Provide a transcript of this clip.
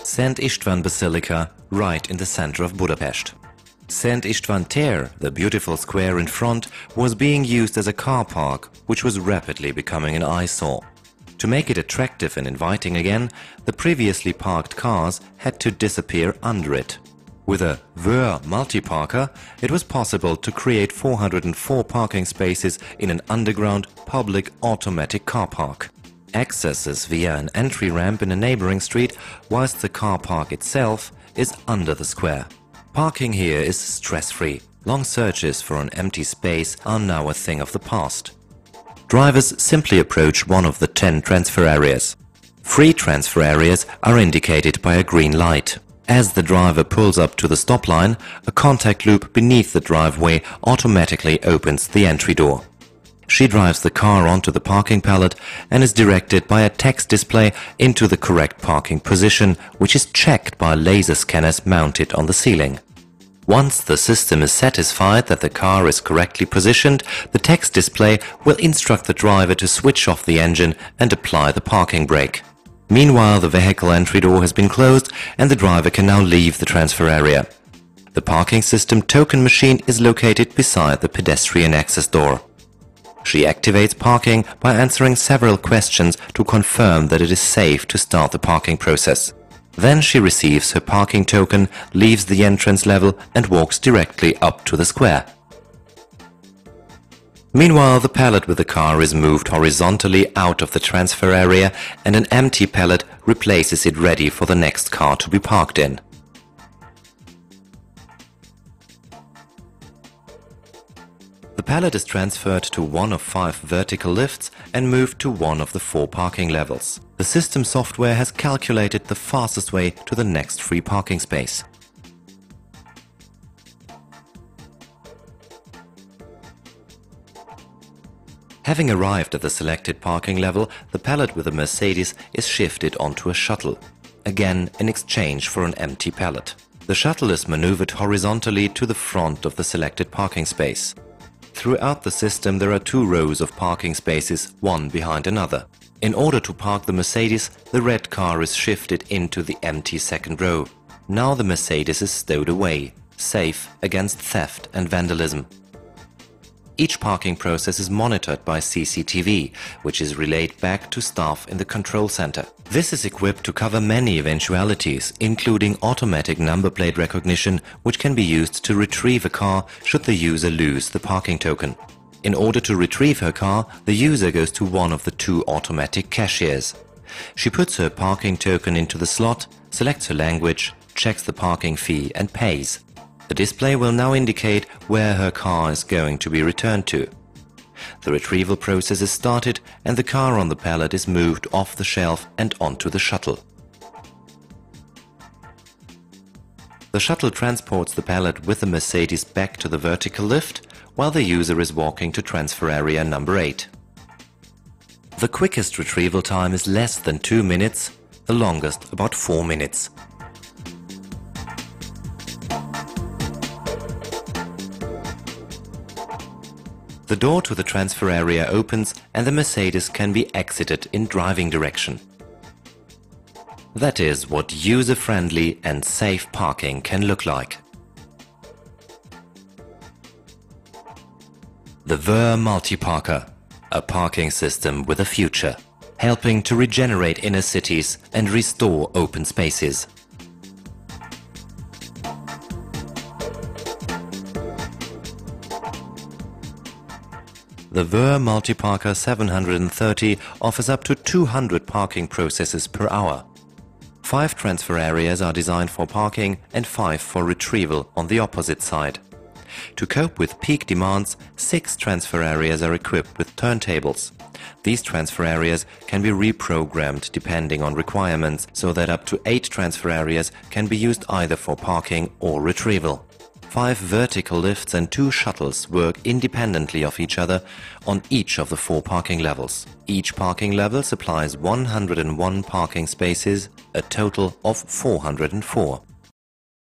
St. István Basilica, right in the center of Budapest. St. István tér, the beautiful square in front, was being used as a car park, which was rapidly becoming an eyesore. To make it attractive and inviting again, the previously parked cars had to disappear under it. With a Vör multi-parker, it was possible to create 404 parking spaces in an underground public automatic car park. Access is via an entry ramp in a neighboring street, whilst the car park itself is under the square. Parking here is stress-free. Long searches for an empty space are now a thing of the past. Drivers simply approach one of the 10 transfer areas. Free transfer areas are indicated by a green light. As the driver pulls up to the stop line, a contact loop beneath the driveway automatically opens the entry door. She drives the car onto the parking pallet and is directed by a text display into the correct parking position, which is checked by laser scanners mounted on the ceiling. Once the system is satisfied that the car is correctly positioned, the text display will instruct the driver to switch off the engine and apply the parking brake. Meanwhile, the vehicle entry door has been closed and the driver can now leave the transfer area. The parking system token machine is located beside the pedestrian access door. She activates parking by answering several questions to confirm that it is safe to start the parking process. Then she receives her parking token, leaves the entrance level and walks directly up to the square. Meanwhile, the pallet with the car is moved horizontally out of the transfer area and an empty pallet replaces it ready for the next car to be parked in. The pallet is transferred to one of 5 vertical lifts and moved to one of the 4 parking levels. The system software has calculated the fastest way to the next free parking space. Having arrived at the selected parking level, the pallet with the Mercedes is shifted onto a shuttle, again in exchange for an empty pallet. The shuttle is maneuvered horizontally to the front of the selected parking space. Throughout the system there are 2 rows of parking spaces, one behind another. In order to park the Mercedes, the red car is shifted into the empty second row. Now the Mercedes is stowed away, safe against theft and vandalism. Each parking process is monitored by CCTV, which is relayed back to staff in the control center. This is equipped to cover many eventualities, including automatic number plate recognition, which can be used to retrieve a car should the user lose the parking token. In order to retrieve her car, the user goes to one of the 2 automatic cashiers. She puts her parking token into the slot, selects her language, checks the parking fee and pays. The display will now indicate where her car is going to be returned to. The retrieval process is started and the car on the pallet is moved off the shelf and onto the shuttle. The shuttle transports the pallet with the Mercedes back to the vertical lift, while the user is walking to transfer area number 8. The quickest retrieval time is less than 2 minutes, the longest about 4 minutes. The door to the transfer area opens and the Mercedes can be exited in driving direction. That is what user-friendly and safe parking can look like. The Vör multi-parker, a parking system with a future, helping to regenerate inner cities and restore open spaces. The Vör Multiparker 730 offers up to 200 parking processes per hour. 5 transfer areas are designed for parking and 5 for retrieval on the opposite side. To cope with peak demands, 6 transfer areas are equipped with turntables. These transfer areas can be reprogrammed depending on requirements, so that up to 8 transfer areas can be used either for parking or retrieval. 5 vertical lifts and 2 shuttles work independently of each other on each of the 4 parking levels. Each parking level supplies 101 parking spaces, a total of 404.